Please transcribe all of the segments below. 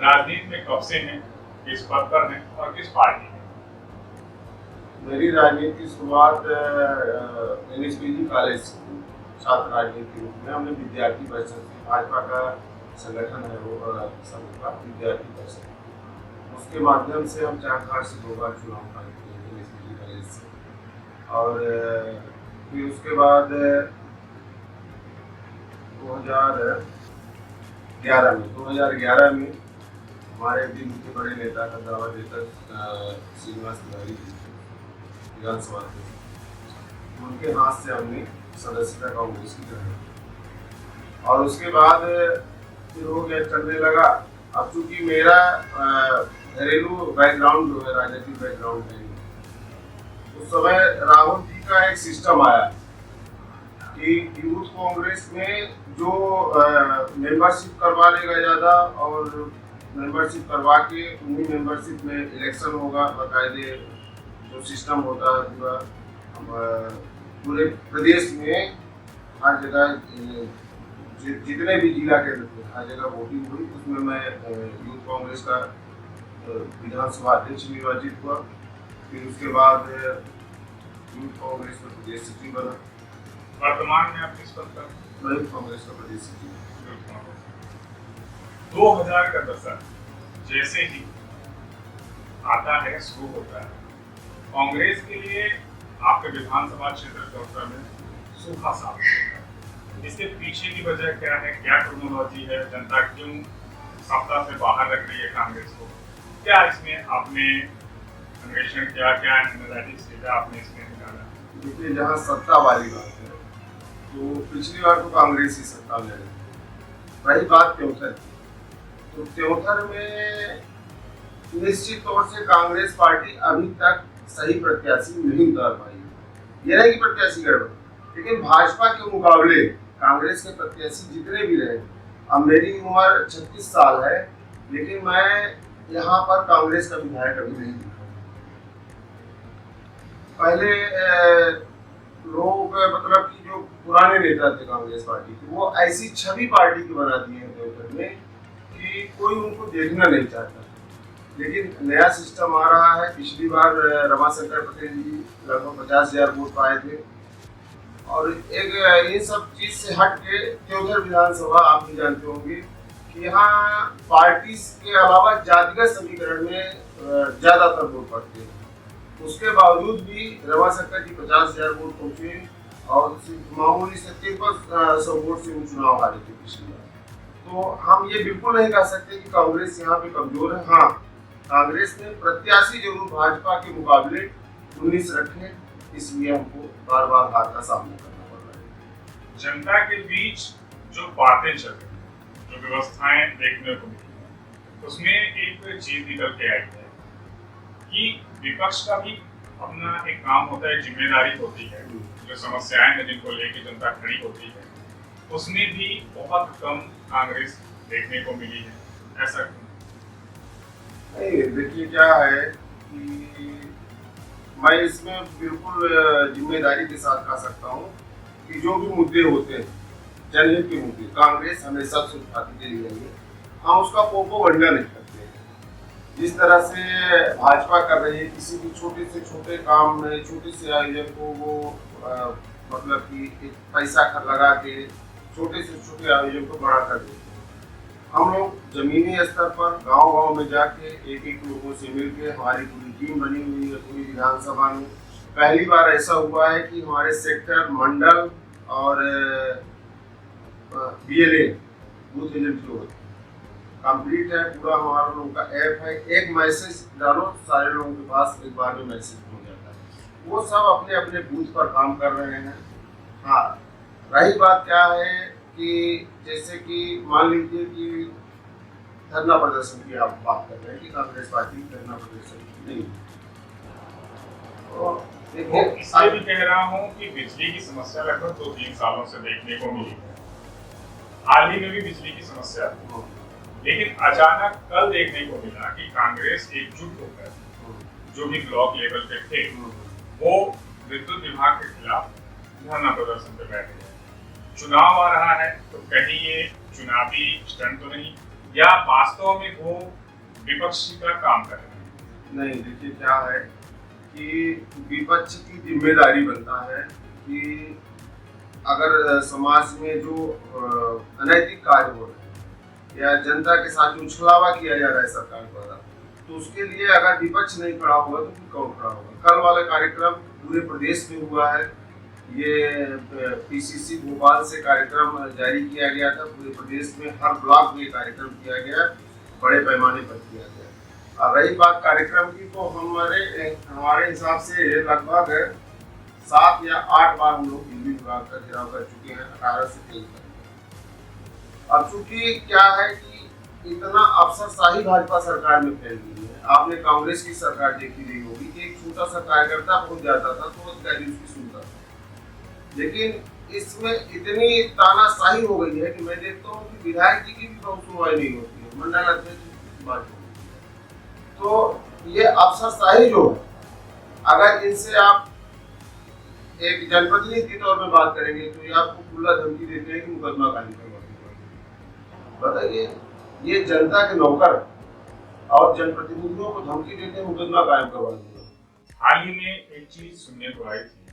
राजनीति में कब से हैं, किस पद पर हैं और किस पार्टी में? मेरी राजनीति की शुरुआत एनएसपीजी कॉलेज से हुई। छात्र राजनीति के रूप में हमने विद्यार्थी परिषद से, भाजपा का संगठन है वो समूह का विद्यार्थी परिषद, उसके माध्यम से हम चार से 2 बार चुनाव पाए थे एनएसपीजी कॉलेज से। और फिर उसके बाद 2011 में हमारे दिल्ली के बड़े नेता का दावा देकर श्रीनिवास तिवारी जी विधानसभा के, उनके हाथ से हमने सदस्यता कांग्रेस की ग्रहण। और उसके बाद फिर हो गया, चलने लगा। अब चूंकि मेरा घरेलू बैकग्राउंड जो है, राजनीतिक बैकग्राउंड है, उस समय राहुल जी का एक सिस्टम आया कि यूथ कांग्रेस में जो मेंबरशिप करवा लेगा ज़्यादा, और मेंबरशिप करवा के उन्हीं मेंबरशिप में इलेक्शन होगा, बाकायदे जो सिस्टम होता है पूरा पूरे प्रदेश में हर जगह जितने भी जिला केंद्र थे हर जगह वोटिंग हुई। उसमें मैं यूथ कांग्रेस का विधानसभा अध्यक्ष निर्वाचित हुआ। फिर उसके बाद यूथ कांग्रेस में प्रदेश सचिव बना। वर्तमान में आप किस पद पर? मैं यूथ कांग्रेस का प्रदेश सचिव। 2000 का दशक जैसे ही आता है, शुरू होता है, कांग्रेस के लिए आपके विधानसभा क्षेत्र चौथा में सूखा साफ होता है। इसके पीछे की वजह क्या है, क्या क्रोनोलॉजी है, जनता क्यों सत्ता से बाहर रख रही है कांग्रेस को? क्या इसमें आपने अन्वेषण किया, क्या एनालिटिक्स डेटा आपने इसमें निकाला? देखिए, जहाँ सत्ता वाली बात है तो पिछली बार तो कांग्रेस ही सत्ता में रही। रही बात त्योंथर की, तो त्योंथर में निश्चित तौर से कांग्रेस पार्टी अभी तक सही प्रत्याशी नहीं उतार पाई। ये नहीं कि प्रत्याशी गड़बड़, लेकिन भाजपा के मुकाबले कांग्रेस के प्रत्याशी जितने भी रहे, अब मेरी उम्र 36 साल है, लेकिन मैं यहाँ पर कांग्रेस का विधायक अभी नहीं दिखा। पहले लोग मतलब कि जो पुराने नेता थे कांग्रेस पार्टी के, वो ऐसी छवि पार्टी की बना दी है देवघर में कि कोई उनको देखना नहीं चाहता। लेकिन नया सिस्टम आ रहा है। पिछली बार रमाशंकर पटेल जी लगभग 50,000 वोट पाए थे। और एक इन सब चीज से हट के देवघर विधानसभा आप भी जानते होंगे कि यहाँ पार्टी के अलावा जातिगत समीकरण में ज्यादातर वोट पड़ते हैं। उसके बावजूद भी रमाशंकर जी 50,000 वोट पहुंचे और मामूली से 5300 वोट से चुनाव हारे थे पिछली बार। तो हम ये बिल्कुल नहीं कह सकते कि कांग्रेस यहाँ पे कमजोर है। हाँ, कांग्रेस ने प्रत्याशी जरूर भाजपा के मुकाबले 19 रखे, इसलिए हमको बार बार हार का सामना करना पड़ रहा है। जनता के बीच जो बातें चल रही, जो व्यवस्थाएं देखने को मिली, उसमें एक चीज निकल के आई है कि विपक्ष का भी अपना एक काम होता है, जिम्मेदारी होती है। जो समस्याएं हैं जिनको लेके जनता खड़ी होती है, उसमें भी बहुत कम कांग्रेस देखने को मिली है। ऐसा क्यों? नहीं, देखिए क्या है कि मैं इसमें बिल्कुल जिम्मेदारी के साथ कह सकता हूँ कि जो भी मुद्दे होते हैं, जनहित के मुद्दे, कांग्रेस हमेशा से उठाती चली गई है। हम उसका प्रोपोगंडा नहीं करते हैं। जिस तरह से भाजपा कर रही है, किसी भी छोटे से छोटे काम में, छोटे से आयोजन को वो मतलब कि एक पैसा लगा के छोटे से छोटे आयोजन को बड़ा कर देते हैं। हम लोग जमीनी स्तर पर गांव-गांव में जाके एक लोगों से मिलके, हमारी पूरी टीम बनी हुई है पूरी विधानसभा में। पहली बार ऐसा हुआ है कि हमारे सेक्टर, मंडल और बीएलए बूथ एजेंट जो होते हैं कंप्लीट है। पूरा हमारा लोगों का ऐप है, एक मैसेज डालो सारे लोगों के पास एक बार में मैसेज पहुंच जाता है। वो सब अपने अपने बूथ पर काम कर रहे हैं। हाँ, रही बात क्या है कि जैसे कि मान लीजिए कि धरना प्रदर्शन की आप बात कर रहे हैं कि कांग्रेस पार्टी धरना प्रदर्शन नहीं, तो इसलिए भी कह रहा हूँ कि बिजली की समस्या लगभग 2-3 सालों से देखने को मिली है। हाल ही में भी बिजली की समस्या थी, लेकिन अचानक कल देखने को मिला कि कांग्रेस एकजुट होकर जो भी ब्लॉक लेवल पे थे वो विद्युत विभाग के खिलाफ धरना प्रदर्शन पे बैठे हैं। चुनाव आ रहा है तो कहीं ये चुनावी स्टंट तो नहीं, या वास्तव में वो विपक्षी का काम कर रहे हैं? नहीं, देखिए क्या है कि विपक्ष की जिम्मेदारी बनता है कि अगर समाज में जो अनैतिक कार्य हो रहे हैं या जनता के साथ जो छलावा किया जा रहा है सरकार द्वारा, तो उसके लिए अगर विपक्ष नहीं खड़ा होगा तो फिर कौन खड़ा होगा। कल वाला कार्यक्रम पूरे प्रदेश में हुआ है। ये पीसीसी भोपाल से कार्यक्रम जारी किया गया था। पूरे प्रदेश में हर ब्लॉक में कार्यक्रम किया गया, बड़े पैमाने पर किया गया। और रही बात कार्यक्रम की, तो हमारे हिसाब से लगभग 7 या 8 बार हम लोग दिल्ली विभाग का घेराव कर चुके हैं, 18 से 23 तक। अब चूंकि क्या है कि इतना अफसरशाही भाजपा सरकार में फैल गई है। आपने कांग्रेस की सरकार देखी रही होगी कि एक छोटा सा कार्यकर्ता पहुंच जाता था तो अधिकारी उसकी सुनता था, लेकिन इसमें इतनी तानाशाही हो गई है कि मैं देखता हूँ कि विधायक जी की भी बहुत सुनवाई नहीं होती है, मंडल अध्यक्ष की बात होती है। तो ये अफसरशाही जो है, अगर इनसे आप एक जनप्रतिनिधि के तौर में बात करेंगे तो ये आपको खुला धमकी देते हैं कि मुकदमा कायम करवा। बताइए, ये जनता के नौकर और जनप्रतिनिधियों को धमकी देते हैं मुकदमा कायम करवा देंगे। हाल ही में एक चीज सुनने को आई थी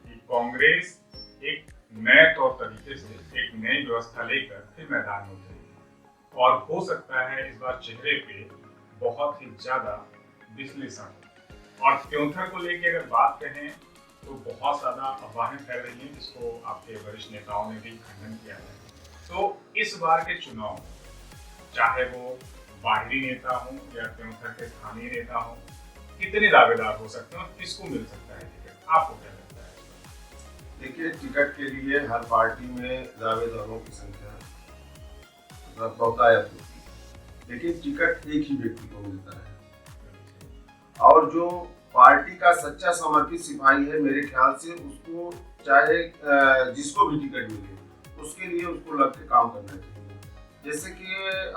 कि कांग्रेस एक नए तौर तरीके से एक नई व्यवस्था लेकर फिर मैदान में उतरेगी और हो सकता है इस बार चेहरे पे बहुत ही ज्यादा विश्लेषण। और त्योंथर को लेकर अगर बात करें तो बहुत ज्यादा अफवाहें फैल रही हैं, जिसको आपके वरिष्ठ नेताओं ने भी खंडन किया है। तो इस बार के चुनाव, चाहे वो बाहरी नेता हो या त्योंथर के स्थानीय नेता हो, कितने दावेदार हो सकते हैं और किसको मिल सकता है टिकट, आपको क्या लगता है? देखिए, टिकट के लिए हर पार्टी में दावेदारों की संख्या बहुतायत होती है, लेकिन टिकट एक ही व्यक्ति को मिलता है। और जो पार्टी का सच्चा समर्पित सिपाही है, मेरे ख्याल से उसको चाहे जिसको भी टिकट मिले उसके लिए उसको लग के काम करना चाहिए। जैसे कि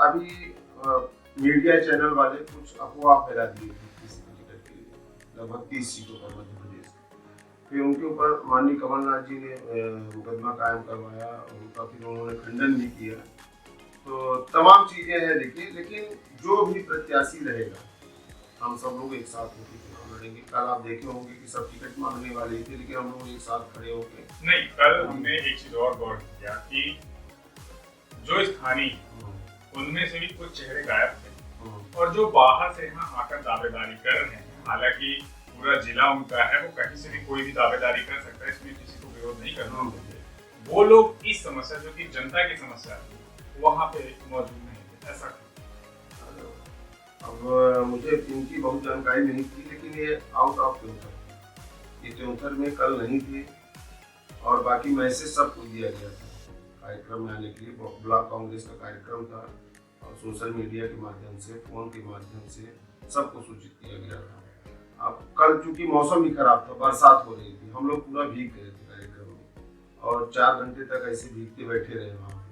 अभी मीडिया चैनल वाले कुछ अफवाह फैला दिए थे किसी टिकट के लिए, लगभग 30 सीटों पर मध्य प्रदेश। फिर उनके ऊपर माननीय कमलनाथ जी ने मुकदमा कायम करवाया, उनका फिर उन्होंने खंडन भी किया। तो तमाम चीजें हैं देखिए, लेकिन जो भी प्रत्याशी रहेगा, हम सब लोग एक साथ होकर चुनाव लड़ेंगे। कल आप देखे होंगे कि सब टिकट मांगने वाले थे, लेकिन हम लोग एक साथ खड़े होकर नहीं, कल हमने एक चीज और गौर किया कि जो स्थानीय उनमें से भी कुछ चेहरे गायब थे और जो बाहर से यहाँ आकर दावेदारी कर रहे हैं, हालांकि पूरा जिला उनका है, वो कहीं से भी कोई भी दावेदारी कर सकता है, इसमें किसी को विरोध नहीं करना चाहिए। वो लोग इस समस्या, जो कि जनता की समस्या थी, वहाँ पे मौजूद नहीं थे, ऐसा। अब मुझे इनकी बहुत जानकारी नहीं थी, लेकिन ये आउट ऑफ त्योंथर, ये त्योंथर में कल नहीं थे और बाकी मैसेज सबको दिया गया था कार्यक्रम में आने के लिए। ब्लॉक कांग्रेस का कार्यक्रम था और सोशल मीडिया के माध्यम से, फोन के माध्यम से सबको सूचित किया गया था। अब कल चूंकि मौसम भी खराब था, बरसात हो रही थी, हम लोग पूरा भीग गए थे कार्यक्रम में और 4 घंटे तक ऐसे भीगते बैठे रहे वहाँ।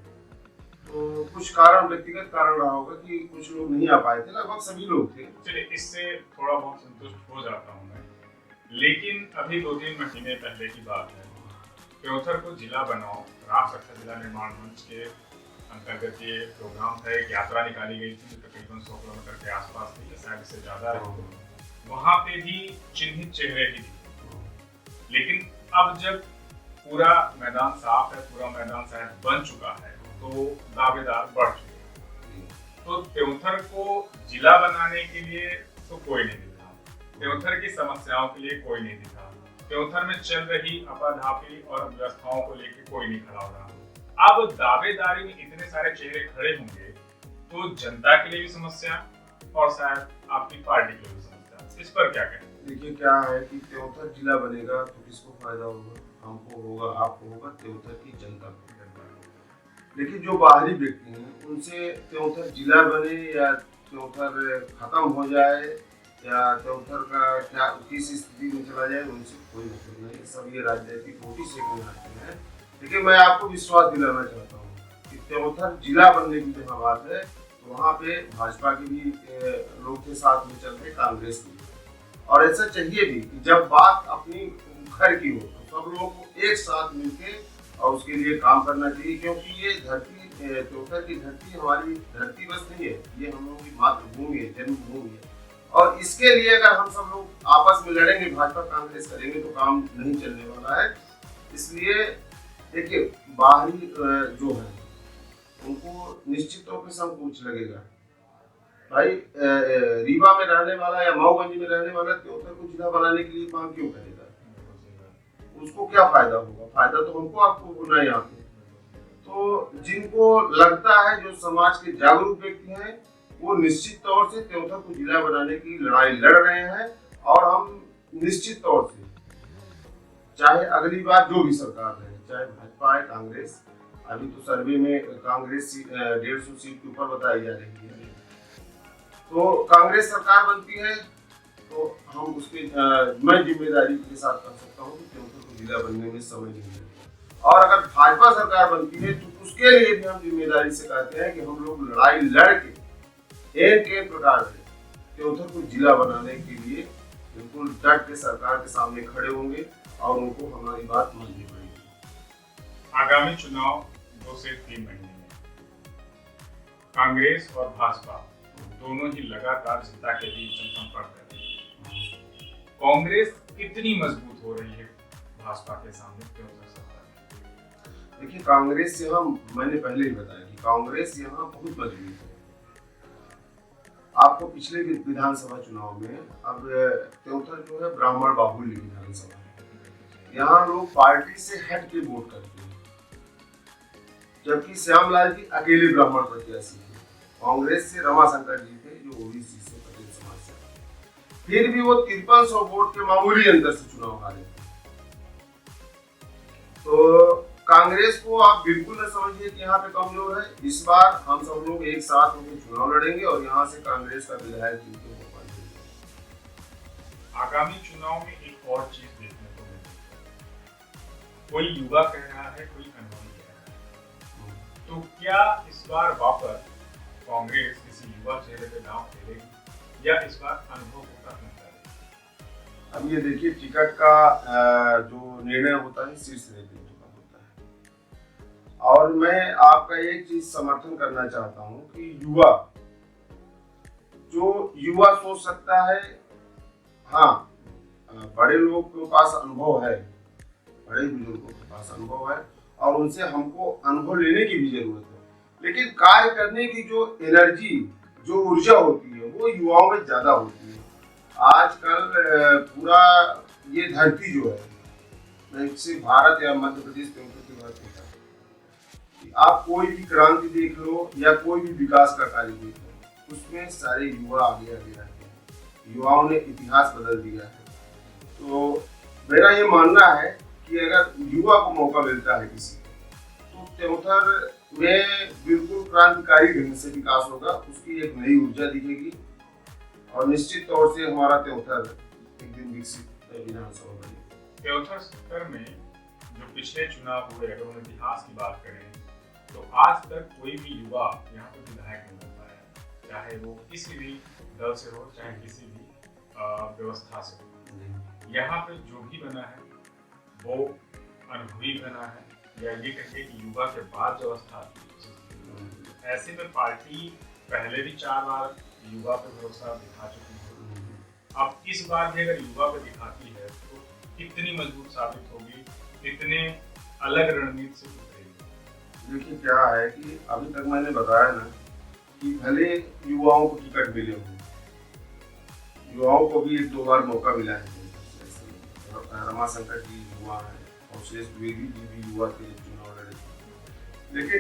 तो कुछ कारण, व्यक्तिगत कारण रहा होगा कि कुछ लोग नहीं आ पाए थे, लगभग सभी लोग थे। चलिए, इससे थोड़ा बहुत संतुष्ट हो जाता हूँ मैं। लेकिन अभी 2-3 महीने पहले की बात है, त्योंथर को जिला बनाओ, राम सखा जिला निर्माण मंच के अंतर्गत ये प्रोग्राम था। एक यात्रा निकाली गई थी जो तकरीबन 100 किलोमीटर के आसपास थी, शायद इससे ज्यादा रही। वहां पे भी चिन्हित चेहरे ही थे, लेकिन अब जब पूरा मैदान साफ है, पूरा मैदान शायद बन चुका है, तो दावेदार बढ़ चुके हैं। तो त्योंथर को जिला बनाने के लिए तो कोई नहीं दिखा, त्योंथर की समस्याओं के लिए कोई नहीं दिखा, त्योंथर में चल रही अपाधापी और व्यवस्थाओं को लेकर कोई नहीं खड़ा हो रहा। अब दावेदारी में इतने सारे चेहरे खड़े होंगे तो जनता के लिए भी समस्या और शायद आपकी पार्टी के लिए भी समस्या। इस पर क्या कहें? देखिए, क्या है कि त्योंथर जिला बनेगा तो किसको फायदा होगा? हमको होगा, आपको होगा, त्योंथर की जनता को। लेकिन जो बाहरी व्यक्ति हैं, उनसे त्योंथर जिला बने या त्योंथर खत्म हो जाए या त्योंथर का क्या किस स्थिति में चला जाए, उनसे कोई मतलब नहीं। सब ये राजनीतिक रोटी सेकने आते हैं। लेकिन मैं आपको विश्वास दिलाना चाहता हूँ कि त्योंथर जिला बनने की जहाँ बात है, तो वहाँ पे भाजपा के भी लोग के साथ में चल रहे, कांग्रेस की, और ऐसा चाहिए भी कि जब बात अपनी घर की हो तो सब लोग को एक साथ मिलके और उसके लिए काम करना चाहिए, क्योंकि ये धरती त्योथर की धरती हमारी धरती बस नहीं है, ये हम लोगों की मातृभूमि है, जन्मभूमि है। और इसके लिए अगर हम सब लोग आपस में लड़ेंगे, भाजपा कांग्रेस करेंगे, तो काम नहीं चलने वाला है। इसलिए देखिए, बाहरी जो है उनको निश्चित तौर पर संकोच लगेगा। भाई रीवा में रहने वाला या मऊगंज में रहने वाला त्योथर को जिला बनाने के लिए मांग क्यों करेगा? उसको क्या फायदा होगा? फायदा तो हमको आपको होना है यहाँ पे। तो जिनको लगता है, जो समाज के जागरूक व्यक्ति हैं, वो निश्चित तौर से त्योथर को जिला बनाने की लड़ाई लड़ रहे हैं। और हम निश्चित तौर से, चाहे अगली बार जो भी सरकार रहे, चाहे भाजपा है कांग्रेस, अभी तो सर्वे में कांग्रेस 150 सीट के ऊपर बताई जा रही है, तो कांग्रेस सरकार बनती है तो हम उसके मैं जिम्मेदारी के साथ कर सकता हूँ कि त्योथर को जिला बनने में समय नहीं लगेगा। और अगर भाजपा सरकार बनती है तो उसके लिए भी हम जिम्मेदारी से कहते हैं कि हम लोग लड़ाई लड़ के एक प्रकार से त्योथर को जिला बनाने के लिए बिल्कुल डट के सरकार के सामने खड़े होंगे और उनको हमारी बात माननी पड़ेगी। आगामी चुनाव 2 से 3 महीने में कांग्रेस और भाजपा दोनों ही लगातार जनता के बीच जनसंपर्क कर रही है। कांग्रेस कितनी मजबूत हो रही है भाजपा के सामने त्योथर सत्ता में? देखिए, कांग्रेस यहाँ, मैंने पहले ही बताया कि कांग्रेस यहाँ बहुत मजबूत है। आपको पिछले विधानसभा चुनाव में, अब त्योथर जो है ब्राह्मण बाहुल्य विधानसभा है, यहाँ लोग पार्टी से हट के वोट करते हैं, जबकि श्यामलाल जी अकेले ब्राह्मण प्रत्याशी थे। कांग्रेस से रमाशंकर जी थे जो ओबीसी से, पटेल समाज से, फिर भी वो 5300 वोट के मामूली अंतर से चुनाव हारे थे। तो कांग्रेस को आप बिल्कुल न समझिए कि यहाँ पे कमजोर है। इस बार हम सब लोग एक साथ होकर चुनाव लड़ेंगे और यहाँ से कांग्रेस का विधायक जीतने को पाएंगे। आगामी चुनाव में एक और चीज देखने को मिली, कोई युवा कह रहा है, कोई अनुभवी कह रहा है, तो क्या इस बार वापस कांग्रेस किसी युवा चेहरे पे दांव खेलेगी या इस बार अनुभव को प्राथमिकता देगी? अब ये देखिए, टिकट का जो निर्णय होता है शीर्ष नेतृत्व का होता है। और मैं आपका एक चीज समर्थन करना चाहता हूँ कि युवा सोच सकता है। हाँ, बड़े लोग के पास अनुभव है, बड़े बुजुर्गों के पास अनुभव है और उनसे हमको अनुभव लेने की भी जरूरत है। लेकिन कार्य करने की जो एनर्जी, जो ऊर्जा होती है, वो युवाओं में ज्यादा होती है। आजकल पूरा ये धरती जो है, मैं सिर्फ भारत या मध्य प्रदेश की बात नहीं करता, आप कोई भी क्रांति देख लो या कोई भी विकास का कार्य देख लो, उसमें सारे युवा आगे रहते हैं। युवाओं ने इतिहास बदल दिया है। तो मेरा ये मानना है कि अगर युवा को मौका मिलता है किसी को, तो त्योथर में बिल्कुल क्रांतिकारी ढंग से विकास होगा, उसकी एक नई ऊर्जा दिखेगी और निश्चित तौर से हमारा त्योथर एक दिन विकसित विधानसभा बनेगी। त्योथर स्तर में जो पिछले चुनाव हुए, अगर हम इतिहास की बात करें तो आज तक कोई भी युवा यहाँ पर विधायक नहीं बन पाया, चाहे वो किसी भी दल से हो, चाहे किसी भी व्यवस्था से हो। यहाँ पे जो भी बना है वो अनुभवी बना है, या ये कहिए कि युवा के बाद जो अवस्था थी। ऐसे में पार्टी पहले भी 4 बार युवा पे भरोसा दिखा चुकी है। अब इस बार भी अगर युवा पे दिखाती है तो कितनी मजबूत साबित होगी, कितने अलग रणनीति से उतरेगी? देखिए, क्या है कि अभी तक मैंने बताया ना कि भले युवाओं को टिकट मिले हुए, युवाओं को भी 1-2 बार मौका मिला है। रमाशंकर जी युवा है और शेष द्विवेदी जी भी युवा के चुनाव लड़े, लेकिन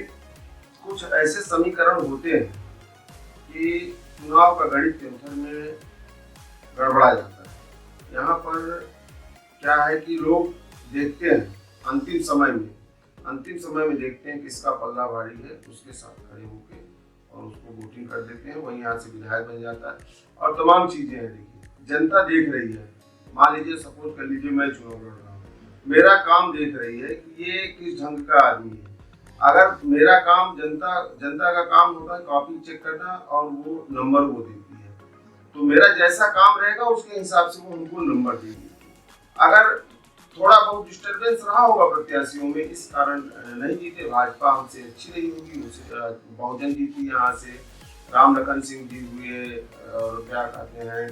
कुछ ऐसे समीकरण होते हैं कि चुनाव का गणित त्योथर में गड़बड़ा जाता है। यहाँ पर क्या है कि लोग देखते हैं अंतिम समय में देखते हैं किसका पल्ला भारी है, उसके साथ खड़े होके और उसको वोटिंग कर देते हैं, वहीं यहाँ से विधायक बन जाता है और तमाम चीजें हैं। देखिए, जनता देख रही है। मान लीजिए, सपोज कर लीजिए मैं चुनाव लड़ रहा हूँ, मेरा काम देख रही है कि ये किस ढंग का आदमी है। अगर मेरा काम, जनता का काम होता है कॉपी चेक करना और वो नंबर वो देती है, तो मेरा जैसा काम रहेगा उसके हिसाब से वो हमको नंबर देगी। अगर थोड़ा बहुत डिस्टरबेंस रहा होगा प्रत्याशियों में, इस कारण नहीं जीते। भाजपा हमसे अच्छी रही होगी, उसे बहुजन जीती यहाँ से, राम लखन सिंह जी हुए, और क्या कहते हैं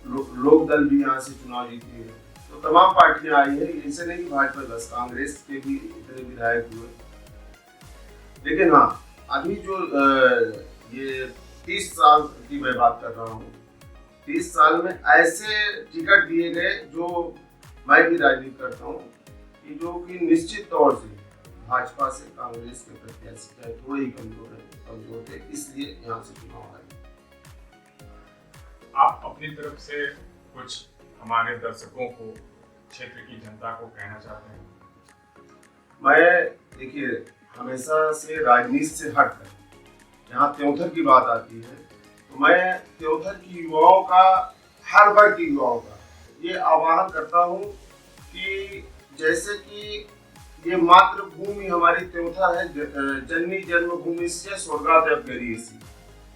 लोक दल भी यहाँ से चुनाव जीती है। तो तमाम पार्टियां आई है, ऐसे नहीं भाजपा बस, कांग्रेस के भी इतने विधायक हुए। लेकिन हाँ, अभी जो ये 30 साल की मैं बात कर रहा हूँ, 30 साल में ऐसे टिकट दिए गए, जो मैं भी राजनीति करता हूँ, कि जो कि निश्चित तौर से भाजपा से कांग्रेस के प्रत्याशी चाहे थोड़े ही कमजोर थे, इसलिए यहाँ से चुनाव आए। आप अपनी तरफ से कुछ हमारे दर्शकों को, क्षेत्र की जनता को कहना चाहते हैं? मैं देखिए, हमेशा से राजनीति से हटकर जहाँ त्योंथर की बात आती है, तो मैं त्योंथर की युवाओं का, हर वर्ग की युवाओं का ये आह्वान करता हूँ कि जैसे कि ये मातृभूमि हमारी त्योंथर है, जननी जन्मभूमि से स्वर्गादप गरीयसी,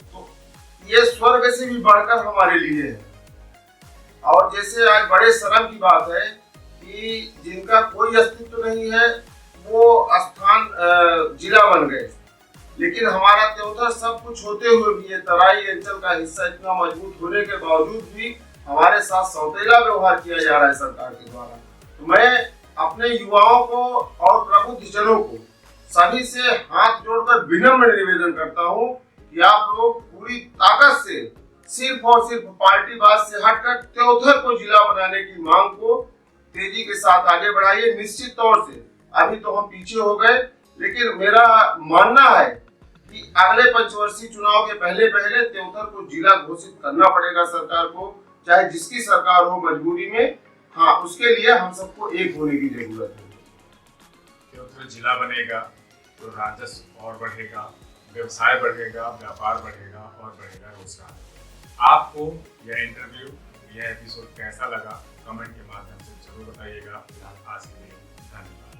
तो ये स्वर्ग से भी बढ़कर हमारे लिए है। और जैसे आज बड़े शर्म की बात है कि जिनका कोई अस्तित्व नहीं है वो स्थान जिला बन गए, लेकिन हमारा त्योंथर सब कुछ होते हुए भी, ये तराई अंचल का हिस्सा इतना मजबूत होने के बावजूद भी हमारे साथ सौतेला व्यवहार किया जा रहा है सरकार के द्वारा। तो मैं अपने युवाओं को और प्रबुद्धजनों को सभी से हाथ जोड़कर विनम्र निवेदन करता हूँ कि आप लोग पूरी ताकत से सिर्फ और सिर्फ पार्टीवाद से हटकर त्योंथर को जिला बनाने की मांग को तेजी के साथ आगे बढ़ाइए। निश्चित तौर से अभी तो हम पीछे हो गए, लेकिन मेरा मानना है कि अगले पंचवर्षीय चुनाव के पहले पहले त्योंथर को जिला घोषित करना पड़ेगा सरकार को, चाहे जिसकी सरकार हो, मजबूरी में। हाँ, उसके लिए हम सबको एक होने की जरूरत है। त्योंथर जिला बनेगा तो राजस्व और बढ़ेगा, व्यवसाय बढ़ेगा, व्यापार बढ़ेगा और बढ़ेगा रोजगार। आपको यह इंटरव्यू, यह एपिसोड कैसा लगा, कमेंट के माध्यम से जरूर बताइएगा। फिलहाल आज के लिए धन्यवाद।